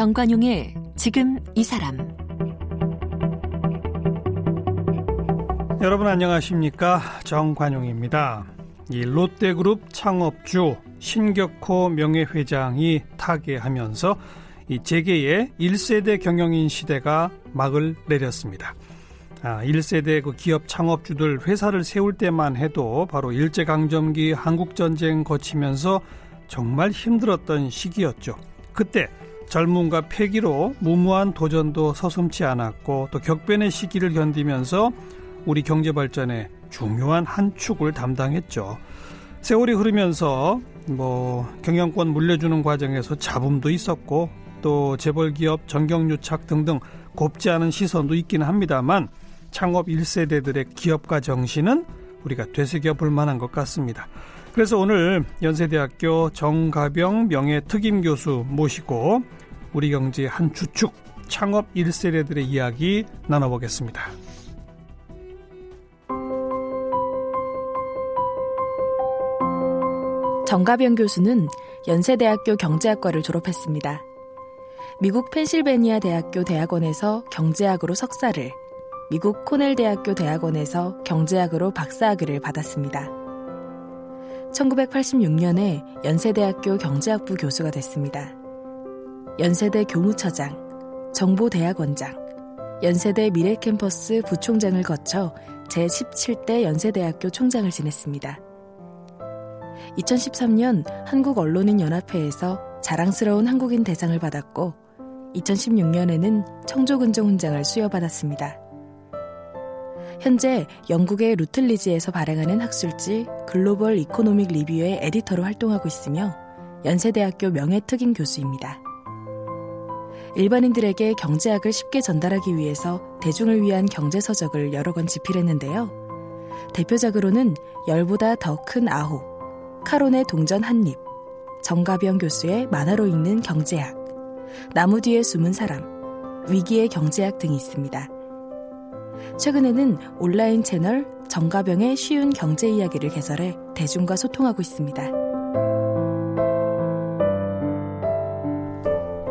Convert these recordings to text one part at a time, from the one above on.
정관용의 지금 이 사람. 여러분 안녕하십니까? 정관용입니다. 이 롯데그룹 창업주 신격호 명예회장이 타계하면서 이 재계의 1세대 경영인 시대가 막을 내렸습니다. 1세대 그 기업 창업주들 회사를 세울 때만 해도 바로 일제강점기 한국전쟁 거치면서 정말 힘들었던 시기였죠. 그때 젊음과 패기로 무모한 도전도 서슴지 않았고 또 격변의 시기를 견디면서 우리 경제 발전에 중요한 한 축을 담당했죠. 세월이 흐르면서 경영권 물려주는 과정에서 잡음도 있었고 또 재벌기업 전경유착 등등 곱지 않은 시선도 있기는 합니다만 창업 1세대들의 기업가 정신은 우리가 되새겨 볼 만한 것 같습니다. 그래서 오늘 연세대학교 정가병 명예특임 교수 모시고 우리 경제의 한 주축 창업 1세대들의 이야기 나눠보겠습니다. 정가병 교수는 연세대학교 경제학과를 졸업했습니다. 미국 펜실베니아 대학교 대학원에서 경제학으로 석사를, 미국 코넬 대학교 대학원에서 경제학으로 박사학위를 받았습니다. 1986년에 연세대학교 경제학부 교수가 됐습니다. 연세대 교무처장, 정보대학원장, 연세대 미래캠퍼스 부총장을 거쳐 제17대 연세대학교 총장을 지냈습니다. 2013년 한국언론인연합회에서 자랑스러운 한국인 대상을 받았고 2016년에는 청조근종훈장을 수여받았습니다. 현재 영국의 루틀리지에서 발행하는 학술지 글로벌 이코노믹 리뷰의 에디터로 활동하고 있으며 연세대학교 명예특임 교수입니다. 일반인들에게 경제학을 쉽게 전달하기 위해서 대중을 위한 경제서적을 여러 권 집필했는데요. 대표작으로는 열보다 더 큰 아호, 카론의 동전 한입, 정가병 교수의 만화로 읽는 경제학, 나무 뒤에 숨은 사람, 위기의 경제학 등이 있습니다. 최근에는 온라인 채널 정가병의 쉬운 경제 이야기를 개설해 대중과 소통하고 있습니다.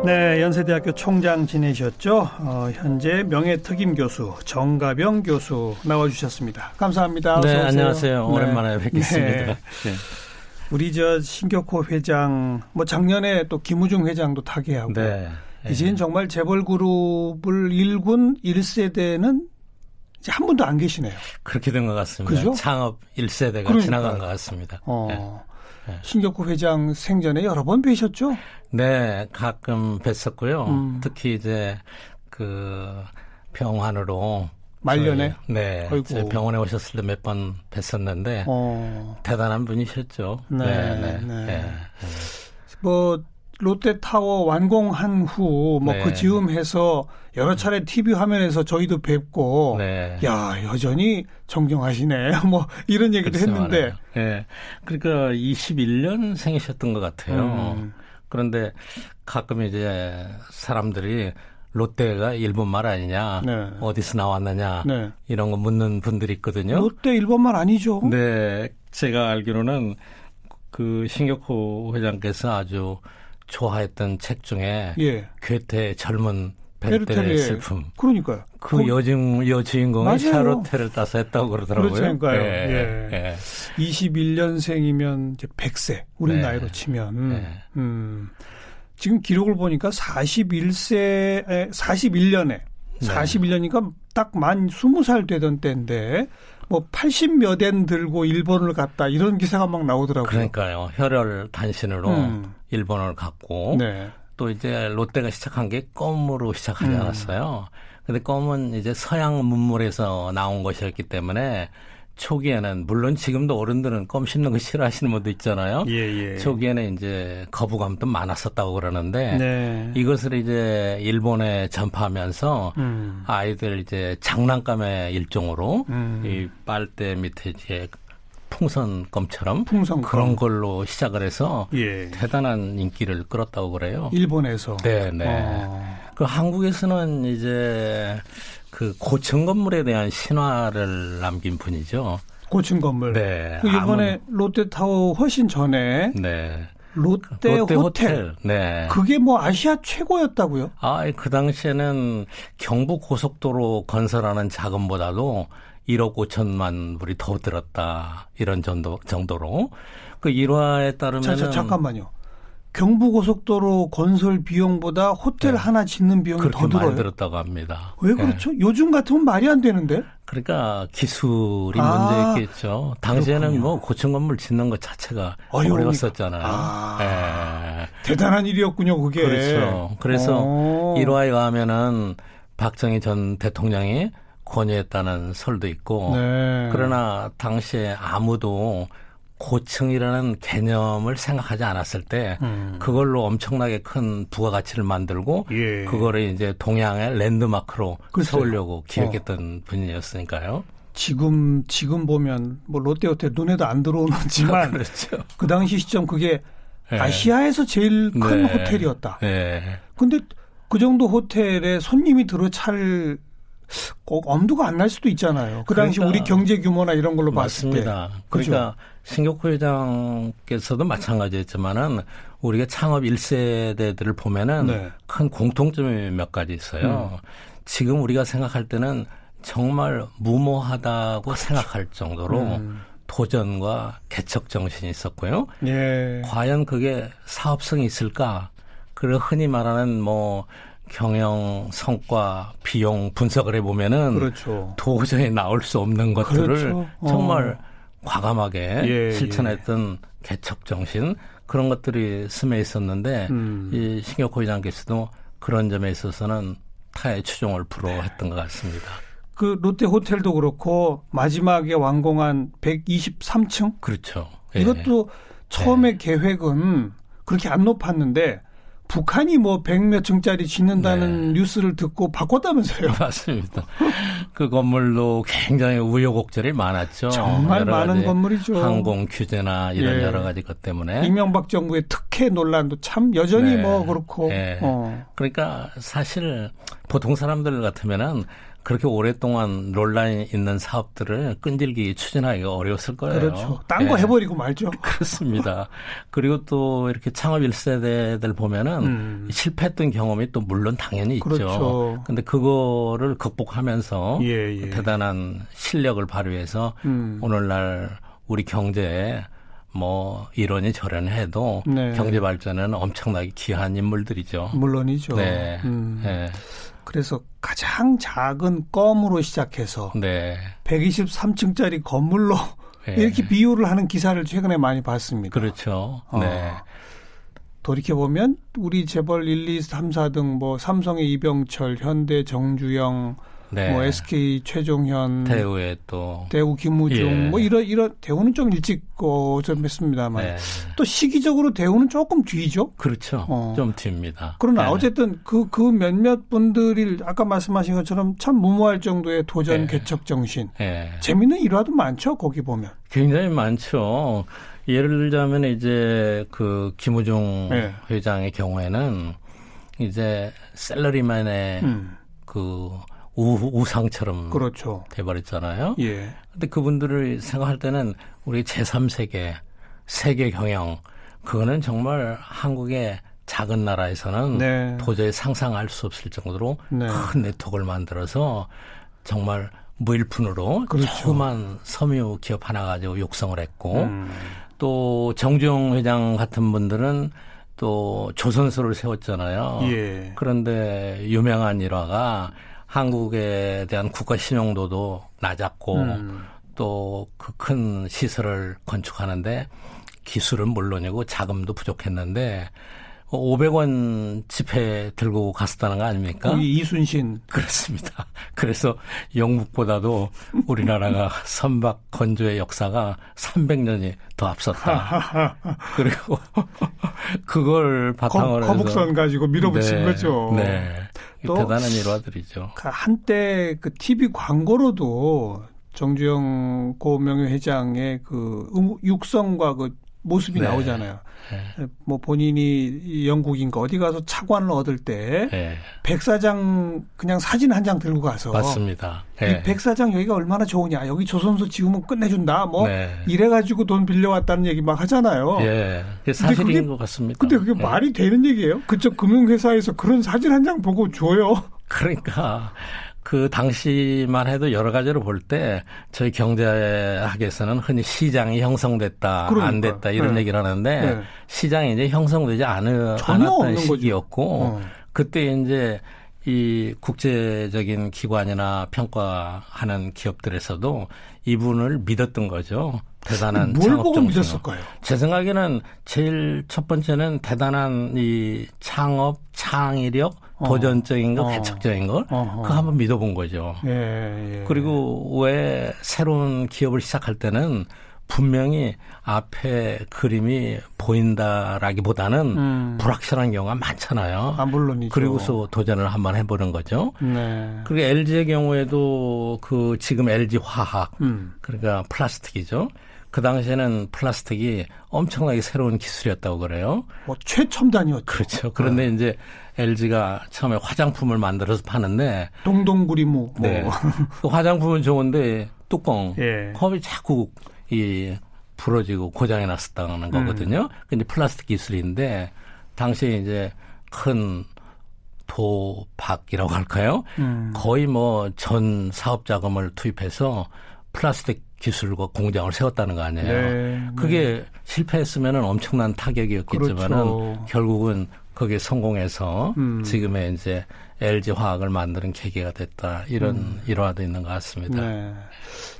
네, 연세대학교 총장 지내셨죠? 현재 명예특임 교수 정가병 교수 나와주셨습니다. 감사합니다. 네, 어서 오세요. 안녕하세요. 오랜만에 뵙겠습니다. 네. 네. 우리 신격호 회장, 작년에 또 김우중 회장도 타계하고 네. 이제는 정말 재벌그룹을 일군 1세대는 이제 한 분도 안 계시네요. 그렇게 된 것 같습니다. 그죠? 창업 1세대가 그러니까요. 지나간 것 같습니다. 네. 신격호 회장 생전에 여러 번 뵈셨죠? 네, 가끔 뵀었고요. 특히 이제 병환으로 말년에? 네, 제 병원에 오셨을 때 몇 번 뵀었는데 대단한 분이셨죠. 네. 롯데타워 완공한 후 그 즈음해서 여러 차례 TV 화면에서 저희도 뵙고 야, 여전히 정정하시네. 이런 얘기도 했는데. 네. 그러니까 21년 생이셨던 것 같아요. 그런데 가끔 이제 사람들이 롯데가 일본말 아니냐, 어디서 나왔느냐, 이런 거 묻는 분들이 있거든요. 롯데 일본말 아니죠? 네. 제가 알기로는 신격호 회장께서 아주 좋아했던 책 중에 괴테의 젊은 베르테르의 슬픔. 그러니까요. 여주인공이 샤롯테를 따서 했다고 그러더라고요. 그러니까요. 21년생이면 이제 100세. 우리 나이로 치면. 지금 기록을 보니까 41년에 41년이니까 딱 만 20살 되던 때인데 80몇 엔 들고 일본을 갔다 이런 기사가 막 나오더라고요. 그러니까요. 혈혈 단신으로 일본을 갔고 또 이제 롯데가 시작한 게 껌으로 시작하지 않았어요. 근데 껌은 이제 서양 문물에서 나온 것이었기 때문에 초기에는 물론 지금도 어른들은 껌 씹는 거 싫어하시는 분도 있잖아요. 초기에는 이제 거부감도 많았었다고 그러는데 이것을 이제 일본에 전파하면서 아이들 이제 장난감의 일종으로 이 빨대 밑에 이제 풍선껌처럼 그런 걸로 시작을 해서 대단한 인기를 끌었다고 그래요. 일본에서. 네네. 한국에서는 이제 고층 건물에 대한 신화를 남긴 분이죠. 고층 건물. 네. 이번에 롯데타워 훨씬 전에 롯데 호텔. 네. 그게 뭐 아시아 최고였다고요? 그 당시에는 경부 고속도로 건설하는 자금보다도 1억 5천만 불이 더 들었다. 이런 정도로. 그 일화에 따르면 잠깐만요. 경부고속도로 건설 비용보다 호텔 하나 짓는 비용이 더 들어요? 많이 들었다고 합니다. 왜 그렇죠? 요즘 같으면 말이 안 되는데? 그러니까 기술이 문제였겠죠. 당시에는 그렇군요. 뭐 고층 건물 짓는 것 자체가 어려웠었잖아요. 대단한 일이었군요, 그게. 그렇죠. 그래서 일화에 의하면은 박정희 전 대통령이 권유했다는 설도 있고, 네. 그러나 당시에 아무도 고층이라는 개념을 생각하지 않았을 때 그걸로 엄청나게 큰 부가가치를 만들고 그거를 이제 동양의 랜드마크로 세우려고 기획했던 분이었으니까요. 지금 보면 뭐 롯데호텔 눈에도 안 들어오는지만 그렇죠. 그 당시 시점 그게 아시아에서 제일 큰 호텔이었다. 근데 그 정도 호텔에 손님이 들어찰 엄두가 안 날 수도 있잖아요. 그 당시 우리 경제 규모나 이런 걸로 봤을 때. 맞습니다. 그러니까 신격호 회장께서도 마찬가지였지만은 우리가 창업 1세대들을 보면은 큰 공통점이 몇 가지 있어요. 지금 우리가 생각할 때는 정말 무모하다고 생각할 정도로 도전과 개척 정신이 있었고요. 과연 그게 사업성이 있을까? 그리고 흔히 말하는 뭐 경영 성과 비용 분석을 해보면은 도저히 나올 수 없는 것들을 정말 과감하게 실천했던 개척 정신 그런 것들이 스며 있었는데 이 신격호 회장께서도 그런 점에 있어서는 타의 추종을 불허했던 것 같습니다. 그 롯데 호텔도 그렇고 마지막에 완공한 123층? 그렇죠. 이것도 처음에 계획은 그렇게 안 높았는데 북한이 뭐 100몇 층짜리 짓는다는 뉴스를 듣고 바꿨다면서요. 맞습니다. 그 건물도 굉장히 우여곡절이 많았죠. 정말 많은 건물이죠. 항공 규제나 이런 여러 가지 것 때문에. 이명박 정부의 특혜 논란도 참 여전히 뭐 그렇고. 그러니까 사실 보통 사람들 같으면은 그렇게 오랫동안 논란이 있는 사업들을 끈질기게 추진하기가 어려웠을 거예요. 그렇죠. 딴 거 해버리고 말죠. 그렇습니다. 그리고 또 이렇게 창업 1세대들 보면은 실패했던 경험이 또 물론 당연히 있죠. 그렇죠. 근데 그거를 극복하면서 대단한 실력을 발휘해서 오늘날 우리 경제에 뭐 이러니 저러니 해도 경제 발전에는 엄청나게 기여한 인물들이죠. 물론이죠. 그래서 가장 작은 껌으로 시작해서 123층짜리 건물로 이렇게 비유를 하는 기사를 최근에 많이 봤습니다. 그렇죠. 돌이켜보면 우리 재벌 1, 2, 3, 4등 뭐 삼성의 이병철, 현대 정주영, 뭐 SK 최종현, 대우 김우중, 뭐 이런 대우는 좀 일찍 좀 했습니다만 또 시기적으로 대우는 조금 뒤죠. 그렇죠. 좀 뒤입니다. 그러나 어쨌든 그 몇몇 분들이 아까 말씀하신 것처럼 참 무모할 정도의 도전 개척 정신. 재미있는 일화도 많죠. 거기 보면. 굉장히 많죠. 예를 들자면 이제 그 김우중 회장의 경우에는 이제 샐러리맨의 그 우상처럼 돼버렸잖아요. 근데 그분들을 생각할 때는 우리 제3세계, 세계 경영, 그거는 정말 한국의 작은 나라에서는 도저히 상상할 수 없을 정도로 큰 네트워크를 만들어서 정말 무일푼으로 조그만 섬유 기업 하나 가지고 육성을 했고 또 정주영 회장 같은 분들은 또 조선소를 세웠잖아요. 그런데 유명한 일화가 한국에 대한 국가 신용도도 낮았고 또 그 큰 시설을 건축하는데 기술은 물론이고 자금도 부족했는데 500원 지폐 들고 갔었다는 거 아닙니까? 거기 이순신. 그렇습니다. 그래서 영국보다도 우리나라가 선박 건조의 역사가 300년이 더 앞섰다. 그리고 그걸 바탕으로 해서 거북선 가지고 밀어붙인 거죠. 또 대단한 일화들이죠. 한때 그 TV 광고로도 정주영 고 명예회장의 그 육성과 그 모습이 네. 나오잖아요. 네. 뭐 본인이 영국인가 어디 가서 차관을 얻을 때 네. 백사장 그냥 사진 한 장 들고 가서 맞습니다. 이 네. 백사장 여기가 얼마나 좋으냐. 여기 조선소 지으면 끝내준다. 뭐 네. 이래가지고 돈 빌려왔다는 얘기 막 하잖아요. 예, 그게 사실인 그게, 것 같습니다. 근데 그게 예. 말이 되는 얘기예요? 그쪽 금융회사에서 그런 사진 한 장 보고 줘요? 그러니까 그 당시만 해도 여러 가지로 볼 때 저희 경제학에서는 흔히 시장이 형성됐다, 그러니까. 안 됐다 이런 네. 얘기를 하는데 네. 시장이 이제 형성되지 전혀 않았던 없는 시기였고 거죠. 그때 이제 이 국제적인 기관이나 평가하는 기업들에서도 이분을 믿었던 거죠. 대단한 뭘 보고 창업 믿었을까요? 제 생각에는 제일 첫 번째는 대단한 이 창업, 창의력, 도전적인 거, 개척적인 걸 그거 한번 믿어본 거죠. 예. 그리고 왜 새로운 기업을 시작할 때는 분명히 앞에 그림이 보인다라기보다는 불확실한 경우가 많잖아요. 아, 물론이죠. 그리고서 도전을 한번 해보는 거죠. 네. 그리고 LG의 경우에도 그 지금 LG 화학, 그러니까 플라스틱이죠. 그 당시에는 플라스틱이 엄청나게 새로운 기술이었다고 그래요. 뭐 최첨단이었죠. 그렇죠. 그런데 이제 LG가 처음에 화장품을 만들어서 파는데 동동구리무. 뭐. 네. 그 화장품은 좋은데 뚜껑, 예. 컵이 자꾸 이 부러지고 고장이 났었다는 거거든요. 근데 플라스틱 기술인데 당시에 이제 큰 도박이라고 할까요? 거의 뭐 전 사업 자금을 투입해서 플라스틱 기술과 공장을 세웠다는 거 아니에요. 네, 그게 실패했으면 엄청난 타격이었겠지만은 그렇죠. 결국은 거기에 성공해서 지금의 이제 LG 화학을 만드는 계기가 됐다. 이런 일화도 있는 것 같습니다. 네.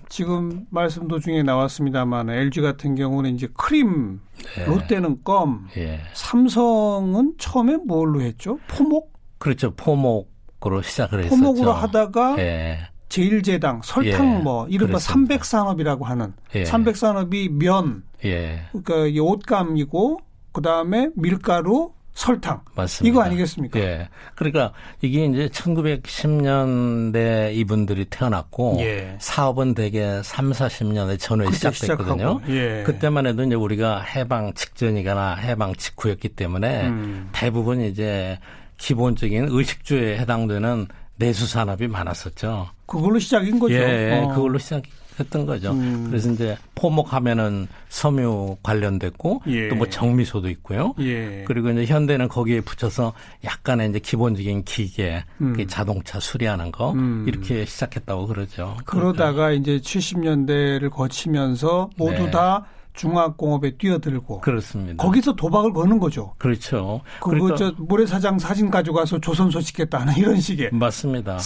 지금 말씀 도중에 나왔습니다만 LG 같은 경우는 이제 크림, 네. 롯데는 껌, 예. 삼성은 처음에 뭘로 했죠? 포목? 그렇죠. 포목으로 시작을 했었죠. 포목으로 하다가 예. 제1제당, 설탕 예, 뭐 이른바 그렇습니다. 300산업이라고 하는 예. 300산업이 면, 예. 그러니까 이 옷감이고 그다음에 밀가루, 설탕. 맞습니다. 이거 아니겠습니까? 예. 그러니까 이게 이제 1910년대 이분들이 태어났고 예. 사업은 대개 3, 40년대 전후에 시작됐거든요. 시작하고, 예. 그때만 해도 이제 우리가 해방 직전이거나 해방 직후였기 때문에 대부분 이제 기본적인 의식주에 해당되는 내수 산업이 많았었죠. 그걸로 시작인 거죠. 예, 그걸로 시작했던 거죠. 그래서 이제 포목하면은 섬유 관련됐고 예. 또 뭐 정미소도 있고요. 예. 그리고 이제 현대는 거기에 붙여서 약간의 이제 기본적인 기계, 자동차 수리하는 거 이렇게 시작했다고 그러죠. 그러다가 이제 70년대를 거치면서 모두 네. 다 중화공업에 뛰어들고 그렇습니다. 거기서 도박을 거는 거죠. 그렇죠. 그거 저 모래사장 사진 가져가서 조선소 짓겠다는 이런 식의. 맞습니다.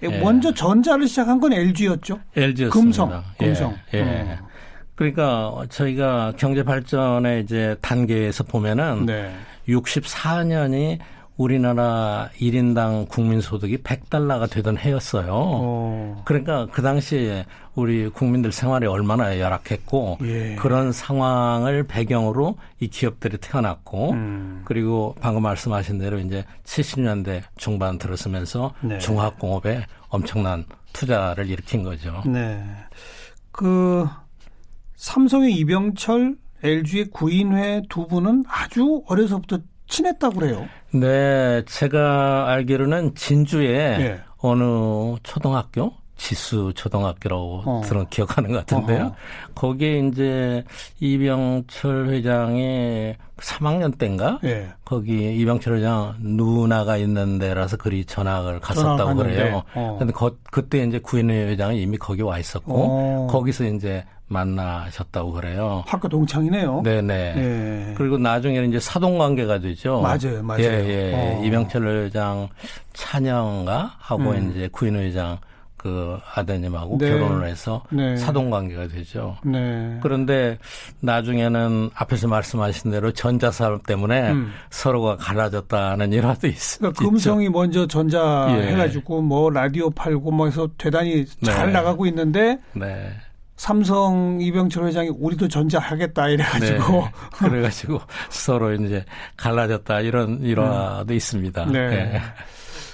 예. 먼저 전자를 시작한 건 LG였죠. LG였습니다. 금성. 예. 그러니까 저희가 경제 발전의 이제 단계에서 보면은 네. 64년이 우리나라 1인당 국민소득이 $100가 되던 해였어요. 그러니까 그 당시에 우리 국민들 생활이 얼마나 열악했고 예. 그런 상황을 배경으로 이 기업들이 태어났고 그리고 방금 말씀하신 대로 이제 70년대 중반 들어서면서 네. 중화공업에 엄청난 투자를 일으킨 거죠. 네. 그 삼성의 이병철, LG의 구인회 두 분은 아주 어려서부터 친했다고 그래요. 네, 제가 알기로는 진주에 예. 어느 초등학교? 지수 초등학교라고 기억하는 것 같은데요. 거기에 이제 이병철 회장이 3학년 때인가? 예. 거기 이병철 회장 누나가 있는 데라서 그리 전학을 갔었다고 그래요. 근데 그때 이제 구인회 회장이 이미 거기 와 있었고 거기서 이제 만나셨다고 그래요. 학교 동창이네요. 네네. 예. 그리고 나중에는 이제 사돈 관계가 되죠. 맞아요. 예. 이병철 회장 차녀인가 하고 이제 구인회 회장 그 아드님하고 네. 결혼을 해서 네. 사돈 관계가 되죠. 네. 그런데 나중에는 앞에서 말씀하신 대로 전자사업 때문에 서로가 갈라졌다는 일화도 있습니다. 그러니까 금성이 먼저 전자 예. 해가지고 뭐 라디오 팔고 뭐 해서 대단히 잘 네. 나가고 있는데 네. 삼성 이병철 회장이 우리도 전자 하겠다 이래가지고 네. 그래가지고 서로 이제 갈라졌다 이런 일화도 있습니다. 네. 네.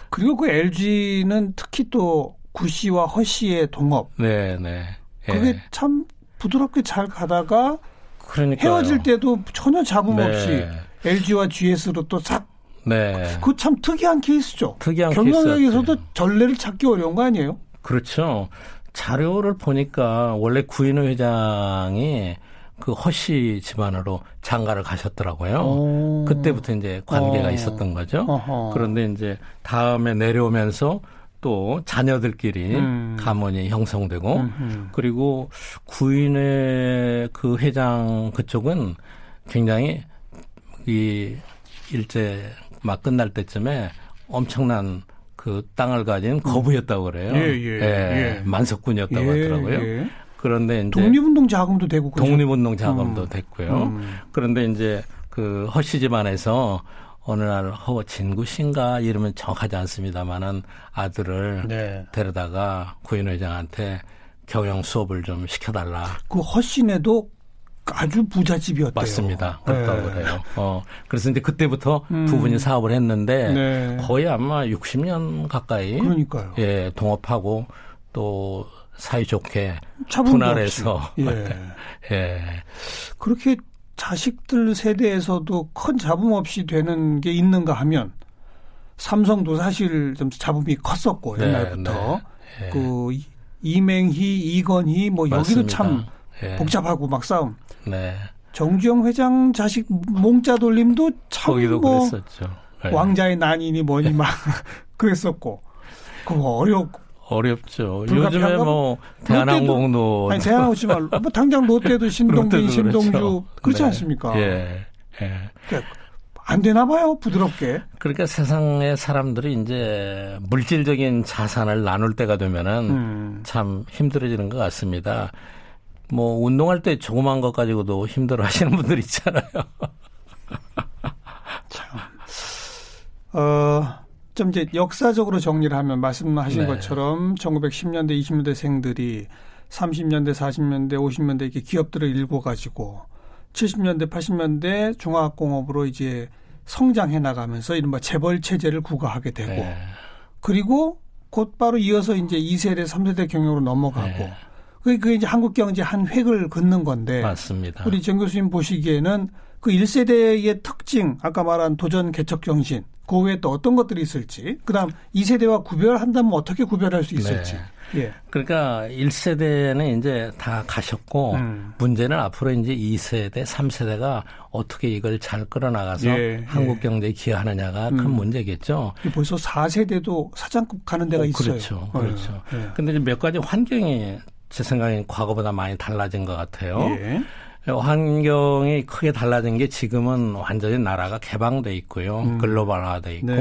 그리고 그 LG는 특히 또 구씨와 허씨의 동업 네. 네. 그게 참 부드럽게 잘 가다가 그러니까요. 헤어질 때도 전혀 잡음 네. 없이 LG와 GS로 또 싹. 네. 그 참 특이한 케이스죠. 특이한 경영에서도 케이스였죠. 전례를 찾기 어려운 거 아니에요? 그렇죠. 자료를 보니까 원래 구인호 회장이 그 허씨 집안으로 장가를 가셨더라고요. 그때부터 이제 관계가 있었던 거죠. 그런데 이제 다음에 내려오면서 또 자녀들끼리 가문이 형성되고 그리고 구인회 그 회장 그쪽은 굉장히 이 일제 막 끝날 때쯤에 엄청난 그 땅을 가진 거부였다고 그래요. 예. 만석군이었다고 하더라고요. 그런데 이제 독립운동 자금도 되고 그렇죠? 독립운동 자금도 됐고요. 그런데 이제 그 허씨 집안에서 어느 날 허진구 씨인가 이러면 정확하지 않습니다만은 아들을 데려다가 구인호 회장한테 경영 수업을 좀 시켜달라. 그 허씨네도 아주 부잣집이었대요. 맞습니다. 그렇다고 그래요. 그래서 이제 그때부터 두 분이 사업을 했는데 거의 아마 60년 가까이 그러니까요. 예, 동업하고 또 사이좋게 분할해서 예. 그렇게 자식들 세대에서도 큰 잡음 없이 되는 게 있는가 하면 삼성도 사실 좀 잡음이 컸었고 옛날부터 그 이맹희, 이건희 뭐 맞습니다. 여기도 참 복잡하고 막 싸움. 네. 정주영 회장 자식 몽자 돌림도 참 거기도 뭐 그랬었죠. 왕자의 난이니 뭐니 막 그랬었고 그거 어렵죠. 요즘에 뭐 대한항공도 아니 대한항공 씨말 뭐 당장 롯데도 신동빈, 신동주 그렇죠. 그렇지 않습니까? 예. 그러니까 안 되나 봐요 부드럽게. 그러니까 세상의 사람들이 이제 물질적인 자산을 나눌 때가 되면은 참 힘들어지는 것 같습니다. 뭐 운동할 때 조그만 것 가지고도 힘들어하시는 분들 있잖아요. 참. 좀 이제 역사적으로 정리를 하면 말씀하신 것처럼 1910년대, 20년대생들이 30년대, 40년대, 50년대 이렇게 기업들을 일궈가지고 70년대, 80년대 중화학공업으로 이제 성장해 나가면서 이른바 재벌 체제를 구가하게 되고 그리고 곧바로 이어서 이제 2세대, 3세대 경영으로 넘어가고 그게 이제 한국 경제 한 획을 긋는 건데 맞습니다. 우리 정 교수님 보시기에는 그 1세대의 특징, 아까 말한 도전 개척 정신, 그 외에 또 어떤 것들이 있을지, 그다음 2세대와 구별한다면 어떻게 구별할 수 있을지. 그러니까 1세대는 이제 다 가셨고 문제는 앞으로 이제 2세대, 3세대가 어떻게 이걸 잘 끌어나가서 한국 경제에 기여하느냐가 큰 문제겠죠. 벌써 4세대도 사장급 가는 데가 있어요. 그렇죠. 근데 이제 몇 가지 환경이 제 생각엔 과거보다 많이 달라진 것 같아요. 환경이 크게 달라진 게 지금은 완전히 나라가 개방돼 있고요. 글로벌화돼 있고.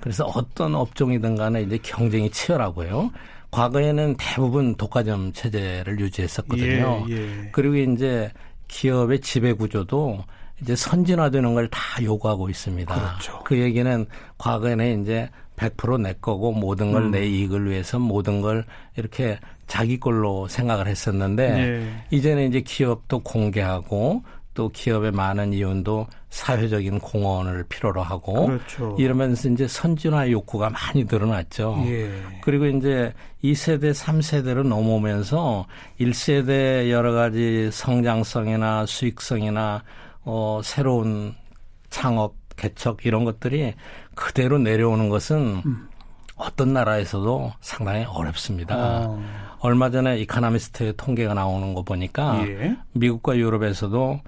그래서 어떤 업종이든 간에 이제 경쟁이 치열하고요. 과거에는 대부분 독과점 체제를 유지했었거든요. 그리고 이제 기업의 지배 구조도 이제 선진화되는 걸 다 요구하고 있습니다. 그렇죠. 그 얘기는 과거에는 이제 100% 내 거고 모든 걸 내 이익을 위해서 모든 걸 이렇게 자기 걸로 생각을 했었는데 이제는 이제 기업도 공개하고 또 기업의 많은 이윤도 사회적인 공헌을 필요로 하고 이러면서 이제 선진화 욕구가 많이 늘어났죠. 그리고 이제 2세대, 3세대로 넘어오면서 1세대 여러 가지 성장성이나 수익성이나 새로운 창업, 개척 이런 것들이 그대로 내려오는 것은 어떤 나라에서도 상당히 어렵습니다. 얼마 전에 이코노미스트의 통계가 나오는 거 보니까 미국과 유럽에서도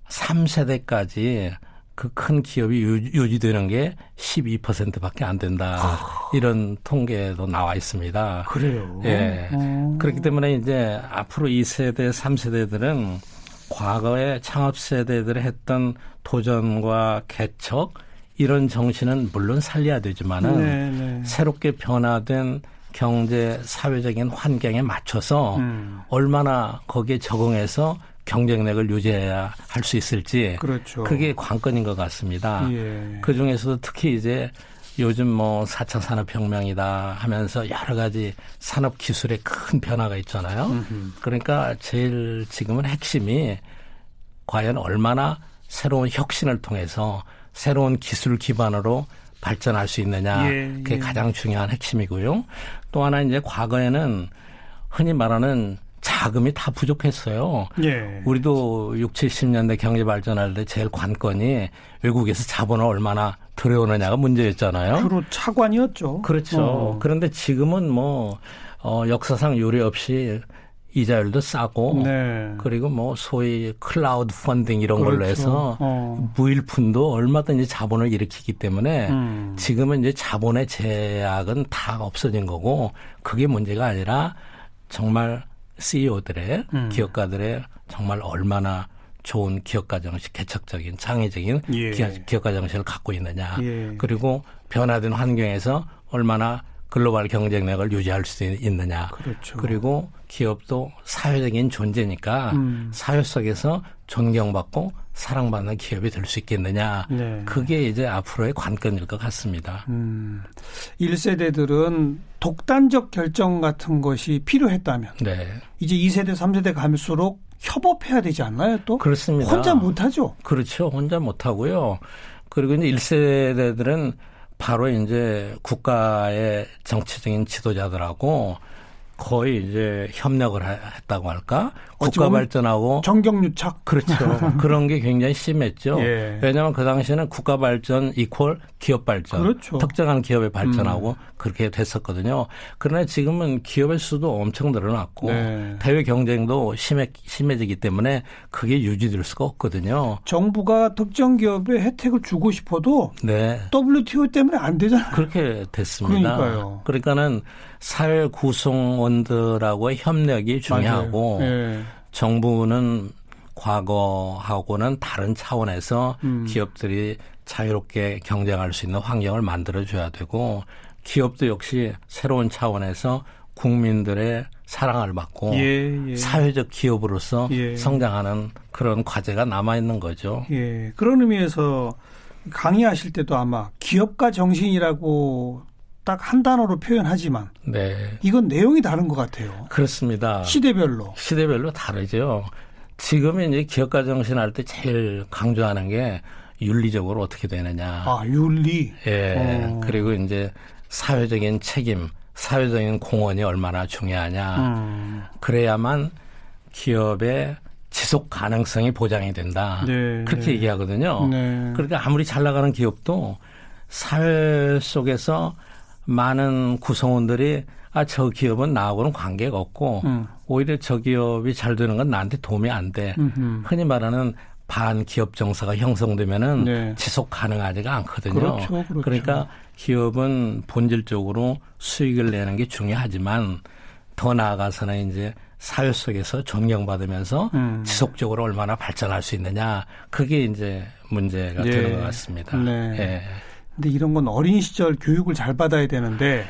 3세대까지 그 큰 기업이 유지되는 게 12%밖에 안 된다. 이런 통계도 나와 있습니다. 그래요? 그렇기 때문에 이제 앞으로 2세대, 3세대들은 과거에 창업 세대들이 했던 도전과 개척 이런 정신은 물론 살려야 되지만은 새롭게 변화된 경제 사회적인 환경에 맞춰서 얼마나 거기에 적응해서 경쟁력을 유지해야 할 수 있을지 그게 관건인 것 같습니다. 그중에서도 특히 이제 요즘 뭐 4차 산업혁명이다 하면서 여러 가지 산업 기술의 큰 변화가 있잖아요. 그러니까 제일 지금은 핵심이 과연 얼마나 새로운 혁신을 통해서 새로운 기술 기반으로 발전할 수 있느냐. 그게 가장 중요한 핵심이고요. 또 하나 이제 과거에는 흔히 말하는 자금이 다 부족했어요. 예. 우리도 60, 70년대 경제 발전할 때 제일 관건이 외국에서 자본을 얼마나 들여오느냐가 문제였잖아요. 주로 차관이었죠. 그렇죠. 그런데 지금은 뭐 역사상 유례 없이 이자율도 싸고 네. 그리고 뭐 소위 클라우드 펀딩 이런 그렇죠. 걸로 해서 무일푼도 얼마든지 자본을 일으키기 때문에 지금은 이제 자본의 제약은 다 없어진 거고 그게 문제가 아니라 정말 CEO들의 기업가들의 정말 얼마나 좋은 기업가 정신, 개척적인 창의적인 예. 기업가 정신을 갖고 있느냐. 예. 그리고 변화된 환경에서 얼마나 글로벌 경쟁력을 유지할 수 있느냐. 그렇죠. 그리고 기업도 사회적인 존재니까 사회 속에서 존경받고 사랑받는 기업이 될 수 있겠느냐. 네. 그게 이제 앞으로의 관건일 것 같습니다. 1세대들은 독단적 결정 같은 것이 필요했다면 네. 이제 2세대, 3세대 갈수록 협업해야 되지 않나요 또? 그렇습니다. 혼자 못하죠? 그렇죠. 혼자 못하고요. 그리고 이제 1세대들은 바로 이제 국가의 정치적인 지도자들하고 거의 이제 협력을 했다고 할까? 국가 발전하고 정경유착. 그렇죠. 그런 게 굉장히 심했죠. 예. 왜냐하면 그 당시에는 국가 발전 이퀄 기업 발전. 그렇죠. 특정한 기업의 발전하고 그렇게 됐었거든요. 그러나 지금은 기업의 수도 엄청 늘어났고 네. 대외 경쟁도 심해지기 때문에 그게 유지될 수가 없거든요. 정부가 특정 기업에 혜택을 주고 싶어도 네. WTO 때문에 안 되잖아요. 그렇게 됐습니다. 그러니까요. 그러니까는 사회 구성원들하고의 협력이 중요하고 네. 정부는 과거하고는 다른 차원에서 기업들이 자유롭게 경쟁할 수 있는 환경을 만들어줘야 되고 기업도 역시 새로운 차원에서 국민들의 사랑을 받고 예. 사회적 기업으로서 예. 성장하는 그런 과제가 남아있는 거죠. 예. 그런 의미에서 강의하실 때도 아마 기업가 정신이라고 딱 한 단어로 표현하지만 네. 이건 내용이 다른 것 같아요. 그렇습니다. 시대별로. 시대별로 다르죠. 지금은 이제 기업가 정신 할 때 제일 강조하는 게 윤리적으로 어떻게 되느냐. 아, 윤리. 예. 그리고 이제 사회적인 책임, 사회적인 공헌이 얼마나 중요하냐. 그래야만 기업의 지속 가능성이 보장이 된다. 네, 그렇게 네. 얘기하거든요. 네. 그러니까 아무리 잘 나가는 기업도 사회 속에서 많은 구성원들이 저 기업은 나하고는 관계가 없고 오히려 저 기업이 잘 되는 건 나한테 도움이 안 돼. 흔히 말하는 반기업 정서가 형성되면은 네. 지속 가능하지가 않거든요. 그렇죠. 그러니까 기업은 본질적으로 수익을 내는 게 중요하지만 더 나아가서는 이제 사회 속에서 존경받으면서 지속적으로 얼마나 발전할 수 있느냐. 그게 이제 문제가 되는 것 같습니다. 네. 예. 근데 이런 건 어린 시절 교육을 잘 받아야 되는데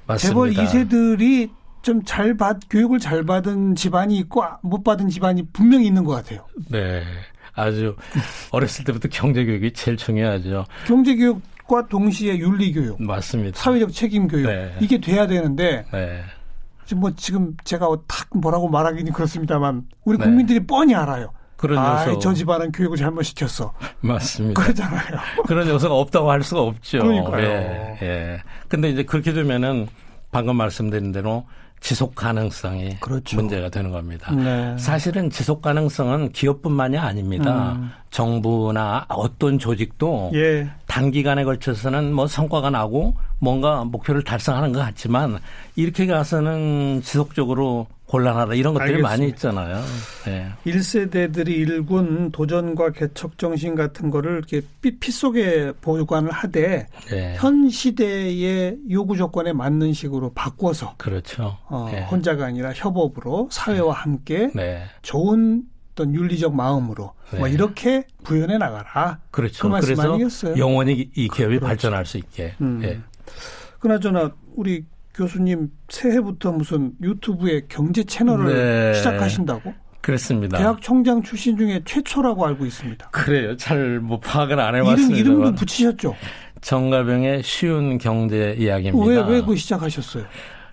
맞습니다. 재벌 2세들이 좀 교육을 잘 받은 집안이 있고 못 받은 집안이 분명히 있는 것 같아요. 네. 아주 어렸을 때부터 경제교육이 제일 중요하죠. 경제교육과 동시에 윤리교육, 맞습니다. 사회적 책임교육 네. 이게 돼야 되는데 네. 지금 제가 탁 뭐라고 말하기는 그렇습니다만 우리 네. 국민들이 뻔히 알아요. 그런 요소. 저 집안은 교육을 잘못 시켰어. 맞습니다. 그러잖아요. 그런 요소가 없다고 할 수가 없죠. 그러니까요. 예. 예. 근데 이제 그렇게 되면은 방금 말씀드린 대로 지속 가능성이 그렇죠. 문제가 되는 겁니다. 네. 사실은 지속 가능성은 기업뿐만이 아닙니다. 정부나 어떤 조직도 예. 단기간에 걸쳐서는 뭐 성과가 나고 뭔가 목표를 달성하는 것 같지만 이렇게 가서는 지속적으로 곤란하다 이런 것들이 알겠습니다. 많이 있잖아요. 네. 1세대들이 일군 도전과 개척 정신 같은 거를 이렇게 피 속에 보관을 하되 네. 현 시대의 요구 조건에 맞는 식으로 바꿔서 그렇죠. 네. 혼자가 아니라 협업으로 사회와 함께 네. 좋은 어떤 윤리적 마음으로 뭐 네. 이렇게 구현해 나가라. 그렇죠. 그 말씀 그래서 아니겠어요? 영원히 이 기업이 그렇죠. 발전할 수 있게. 예. 그나저나 우리 교수님 새해부터 무슨 유튜브에 경제 채널을 네. 시작하신다고? 그렇습니다. 대학 총장 출신 중에 최초라고 알고 있습니다. 그래요. 잘 뭐 파악을 안 해봤습니다. 이름도 붙이셨죠? 정가병의 쉬운 경제 이야기입니다. 왜 그거 시작하셨어요?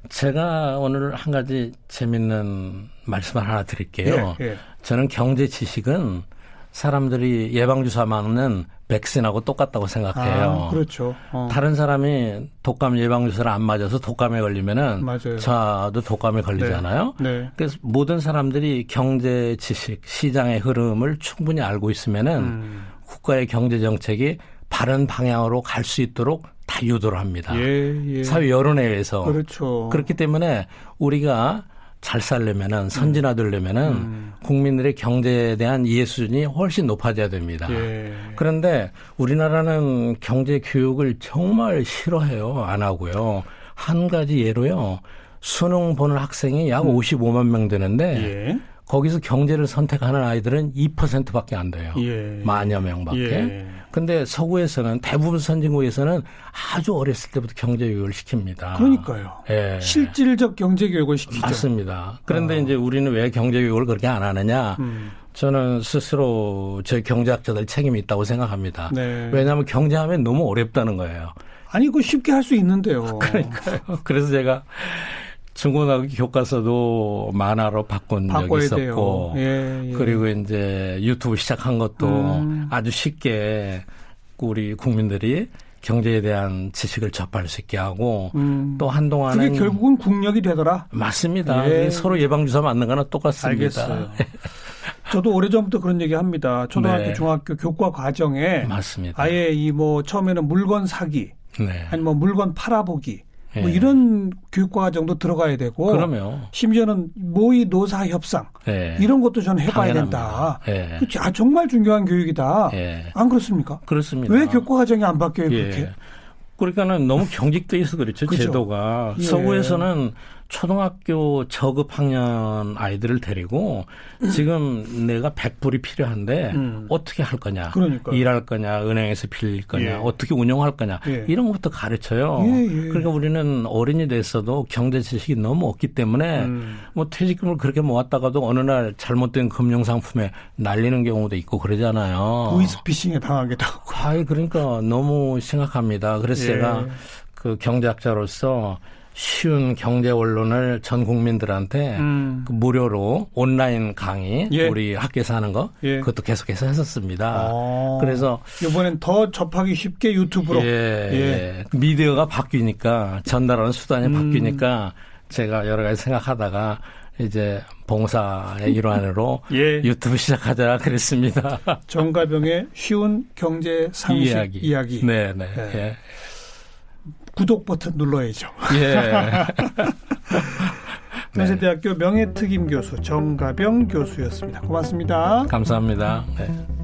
제가 오늘 한 가지 재밌는 말씀을 하나 드릴게요. 예. 저는 경제 지식은 사람들이 예방주사 맞는 백신하고 똑같다고 생각해요. 그렇죠. 다른 사람이 독감 예방주사를 안 맞아서 독감에 걸리면은 맞아요. 저도 독감에 걸리잖아요. 네. 그래서 모든 사람들이 경제 지식, 시장의 흐름을 충분히 알고 있으면은 국가의 경제 정책이 바른 방향으로 갈 수 있도록 다 유도를 합니다. 예. 사회 여론에 의해서. 그렇죠. 그렇기 때문에 우리가 잘 살려면은 선진화되려면은 국민들의 경제에 대한 이해 수준이 훨씬 높아져야 됩니다. 예. 그런데 우리나라는 경제 교육을 정말 싫어해요. 안 하고요. 한 가지 예로요. 수능 보는 학생이 약 55만 명 되는데 예. 거기서 경제를 선택하는 아이들은 2%밖에 안 돼요. 예. 만여 명밖에. 예. 근데 서구에서는 대부분 선진국에서는 아주 어렸을 때부터 경제교육을 시킵니다. 그러니까요. 예. 실질적 경제교육을 시키죠. 맞습니다. 그런데 이제 우리는 왜 경제교육을 그렇게 안 하느냐. 저는 스스로 저희 경제학자들 책임이 있다고 생각합니다. 네. 왜냐하면 경제하면 너무 어렵다는 거예요. 아니, 그거 쉽게 할 수 있는데요. 그러니까요. 그래서 제가 중고등학교 교과서도 만화로 바꾼 적이 바꿔야 있었고 돼요. 예. 그리고 이제 유튜브 시작한 것도 아주 쉽게 우리 국민들이 경제에 대한 지식을 접할 수 있게 하고 또 한동안은 그게 결국은 국력이 되더라. 맞습니다. 예. 서로 예방주사 맞는 거나 똑같습니다. 알겠어요. 저도 오래전부터 그런 얘기 합니다. 초등학교, 네. 중학교 교과 과정에 맞습니다. 아예 처음에는 물건 사기, 네. 아니면 물건 팔아보기, 예. 이런 교육과 과정도 들어가야 되고, 그러면 심지어는 모의 노사 협상 예. 이런 것도 저는 해봐야 당연합니다. 된다. 예. 그치? 정말 중요한 교육이다. 예. 안 그렇습니까? 그렇습니다. 왜 교과 과정이 안 바뀌어요, 그렇게? 예. 그러니까는 너무 경직돼 있어 그렇죠. 그죠? 제도가. 예. 서구에서는 초등학교 저급 학년 아이들을 데리고 지금 내가 100불이 필요한데 어떻게 할 거냐. 그러니까요. 일할 거냐. 은행에서 빌릴 거냐. 예. 어떻게 운영할 거냐. 예. 이런 것부터 가르쳐요. 예. 그러니까 우리는 어른이 됐어도 경제 지식이 너무 없기 때문에 뭐 퇴직금을 그렇게 모았다가도 어느 날 잘못된 금융상품에 날리는 경우도 있고 그러잖아요. 보이스피싱에 당하기도 하고. 그러니까 너무 심각합니다. 그래서 예. 제가 그 경제학자로서 쉬운 경제 원론을 전 국민들한테 그 무료로 온라인 강의 예. 우리 학교에서 하는 거 예. 그것도 계속해서 했었습니다. 아. 그래서 이번엔 더 접하기 쉽게 유튜브로. 예. 미디어가 바뀌니까 전달하는 수단이 바뀌니까 제가 여러 가지 생각하다가 이제 봉사의 일환으로 예. 유튜브 시작하자 그랬습니다. 정가병의 쉬운 경제 상식 이야기. 네. 예. 예. 구독 버튼 눌러야죠. 예. 연세대학교 명예특임 교수 정가병 교수였습니다. 고맙습니다. 감사합니다. 네.